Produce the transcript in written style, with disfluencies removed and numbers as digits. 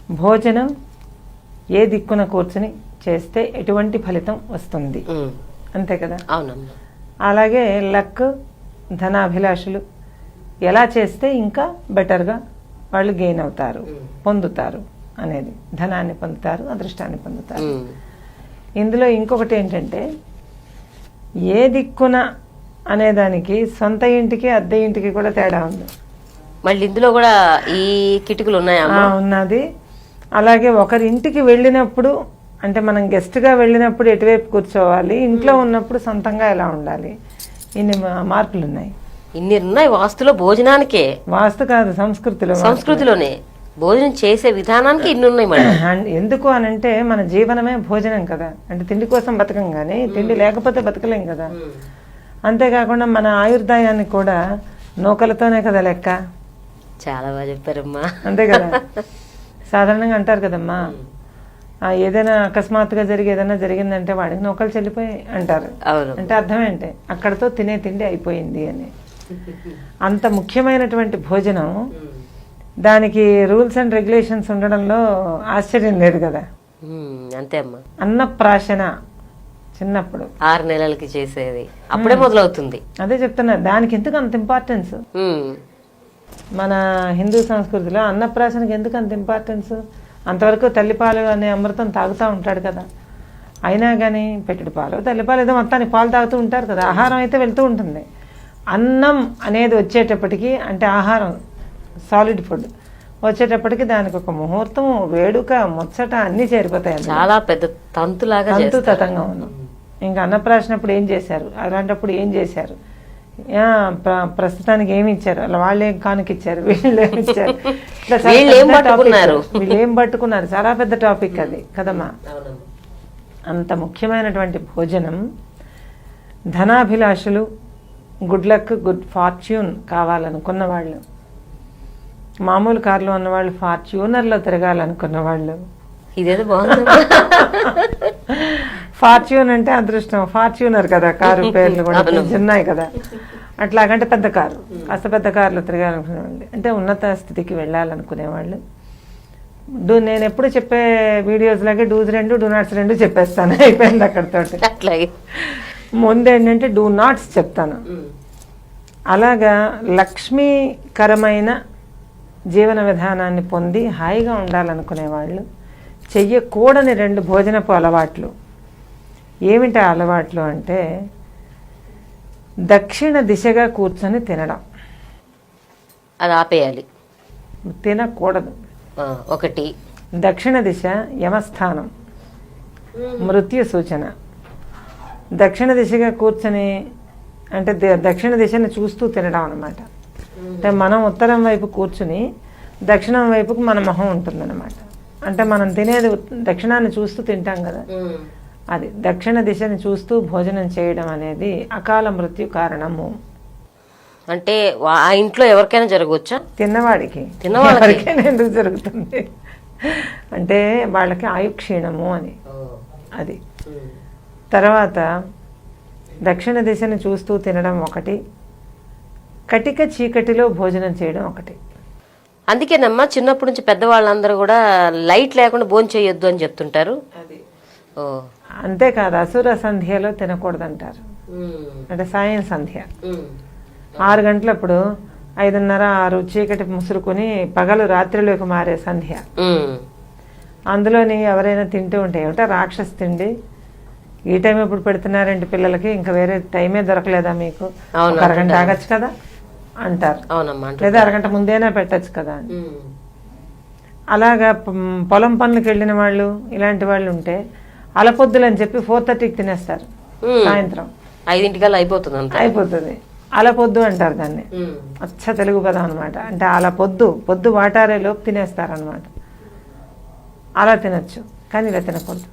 భోజనం ఏ దిక్కున కూర్చుని చేస్తే ఎటువంటి ఫలితం వస్తుంది, అంతే కదా. అవునమ్మా. అలాగే లక్, ధనాభిలాషులు ఎలా చేస్తే ఇంకా బెటర్గా వాళ్ళు గెయిన్ అవుతారు, పొందుతారు అనేది. ధనాన్ని పొందుతారు, అదృష్టాన్ని పొందుతారు. ఇందులో ఇంకొకటి ఏంటంటే ఏ దిక్కున అనేదానికి సొంత ఇంటికి అద్దె ఇంటికి కూడా తేడా ఉంది. మళ్ళీ ఇందులో కూడా ఈ కిటికీలు ఉన్నాయా? ఉన్నది. అలాగే ఒకరి ఇంటికి వెళ్ళినప్పుడు, అంటే మనం గెస్ట్గా వెళ్ళినప్పుడు ఎటువైపు కూర్చోవాలి, ఇంట్లో ఉన్నప్పుడు సొంతంగా ఎలా ఉండాలి, ఇన్ని మార్పులు ఉన్నాయి. ఇన్ని ఉన్నాయి వాస్తులో. భోజనానికే, వాస్తు కాదు, సంస్కృతిలోనే భోజనం చేసే విధానానికి ఇన్ని ఉన్నాయి మేడం. ఎందుకు అనంటే మన జీవనమే భోజనం కదా. అంటే తిండి కోసం బతకం, కానీ తిండి లేకపోతే బతకలేం కదా. అంతేకాకుండా మన ఆయుర్దాయాన్ని కూడా నూకలతోనే కదా లెక్క. చాలా బాగా చెప్పారమ్మా. అంతే కదా. సాధారణంగా అంటారు కదమ్మా, ఏదైనా అకస్మాత్తుగా ఏదైనా జరిగిందంటే వాడికి నూకలు చెల్లిపోయి అంటారు. అంటే అర్థం ఏంటి, అక్కడతో తినే తిండి అయిపోయింది అని. అంత ముఖ్యమైనటువంటి భోజనం, దానికి రూల్స్ అండ్ రెగ్యులేషన్స్ ఉండడంలో ఆశ్చర్యం లేదు కదా. అంతే అమ్మా. అన్నప్రాశన చిన్నప్పుడు 6 నెలలకి చేసేది అప్పుడే మొదలవుతుంది. అదే చెప్తున్నా, దానికి ఎందుకు అంత ఇంపార్టెన్స్? మన హిందూ సంస్కృతిలో అన్నప్రాశనకి ఎందుకు అంత ఇంపార్టెన్స్? అంతవరకు తల్లిపాలు అనే అమృతం తాగుతూ ఉంటాడు కదా. అయినా కానీ పెట్టెడు పాలు, తల్లిపాలు ఏదో మొత్తాన్ని పాలు తాగుతూ ఉంటారు కదా. ఆహారం అయితే వెళ్తూ ఉంటుంది. అన్నం అనేది వచ్చేటప్పటికి, అంటే ఆహారం సాలిడ్ ఫుడ్ వచ్చేటప్పటికి దానికి ఒక ముహూర్తం, వేడుక, ముచ్చట అన్నీ చేరిపోతాయి. చాలా పెద్ద తంతులాగా, తంతుతంగా ఉన్నాం. ఇంకా అన్నప్రాశనప్పుడు ఏం చేశారు, అలాంటప్పుడు ఏం చేశారు, ప్రస్తుతానికి ఏమి ఇచ్చారు, అలా వాళ్ళు ఏం కానుకిచ్చారు, వీళ్ళు ఏమి ఇచ్చారు, వీళ్ళు ఏం పట్టుకున్నారు, చాలా పెద్ద టాపిక్ అది కదమ్మా. అంత ముఖ్యమైనటువంటి భోజనం. ధనాభిలాషులు, గుడ్ లక్, గుడ్ ఫార్చ్యూన్ కావాలనుకున్న వాళ్ళు, మామూలు కారులో ఉన్నవాళ్ళు, ఫార్చ్యూనర్లో తిరగాలనుకున్న వాళ్ళు. ఇదేదో బాగుంది. ఫార్చ్యూన్ అంటే అదృష్టం, ఫార్చ్యూనర్ కదా కారు పేర్లు కూడా చిన్నాయి కదా. అట్లాగంటే పెద్ద కారు, కాస్త పెద్ద కారులో తిరగాలనుకునే వాళ్ళు, అంటే ఉన్నత స్థితికి వెళ్ళాలనుకునేవాళ్ళు. నేను ఎప్పుడు చెప్పే వీడియోస్ లాగే డూస్ 2, డూ నాట్స్ 2 చెప్పేస్తాను, అయిపోయింది అక్కడితోటి. అట్లాగే ముందు ఏంటంటే డూ నాట్స్ చెప్తాను. అలాగా లక్ష్మీకరమైన జీవన విధానాన్ని పొంది హాయిగా ఉండాలనుకునేవాళ్ళు చెయ్యకూడని 2 భోజనపు అలవాట్లు. ఏమిటి అలవాట్లు అంటే, దక్షిణ దిశగా కూర్చొని తినడం. అది ఆపేయాలి, తినకూడదు. ఒకటి, దక్షిణ దిశ యమస్థానం, మృత్యు సూచన. దక్షిణ దిశగా కూర్చొని అంటే దక్షిణ దిశని చూస్తూ తినడం అన్నమాట. అంటే మనం ఉత్తరం వైపు కూర్చుని దక్షిణం వైపుకు మన మొహం ఉంటుందన్నమాట. అంటే మనం తినేది దక్షిణాన్ని చూస్తూ తింటాం కదా, అది దక్షిణ దిశని చూస్తూ భోజనం చేయడం అనేది అకాల మృత్యు కారణము. అంటే ఆ ఇంట్లో ఎవరికైనా జరగవచ్చా? తిన్నవాడికి, ఎవరికైనా ఎందుకు జరుగుతుంది అంటే వాళ్ళకి ఆయుక్షీణము అని. అది తర్వాత దక్షిణ దిశని చూస్తూ తినడం ఒకటి, కటిక చీకటిలో భోజనం చేయడం ఒకటి. అందుకేనమ్మా చిన్నప్పటి నుంచి పెద్దవాళ్ళందరూ కూడా లైట్ లేకుండా భోజనం చేయొద్దు అని చెప్తుంటారు. అంతేకాదు, అసుర సంధ్యలో తినకూడదంటారు. అంటే సాయం సంధ్య 6 గంటలప్పుడు 5:30, 6 చీకటి ముసురుకుని పగలు రాత్రిలోకి మారే సంధ్య. అందులోని ఎవరైనా తింటూ ఉంటే ఏమిటా రాక్షస తిండి, ఈ టైం ఎప్పుడు పెడుతున్నారంటే పిల్లలకి, ఇంకా వేరే టైమే దొరకలేదా మీకు, ఒక అరగంట ఆగచ్చు కదా అంటారు. లేదా అరగంట ముందేనా పెట్టచ్చు కదా అని. అలాగా పొలం పనులకు వెళ్ళిన వాళ్ళు, ఇలాంటి వాళ్ళు ఉంటే అలపొద్దులు అని చెప్పి 4:30కి తినేస్తారు. సాయంత్రం 5 అయిపోతుంది. అలపొద్దు అంటారు దాన్ని, అచ్చ తెలుగు పదం అనమాట. అంటే పొద్దు వాటారే లోపు తినేస్తారనమాట. అలా తినచ్చు, కానీ ఇలా తినకూడదు.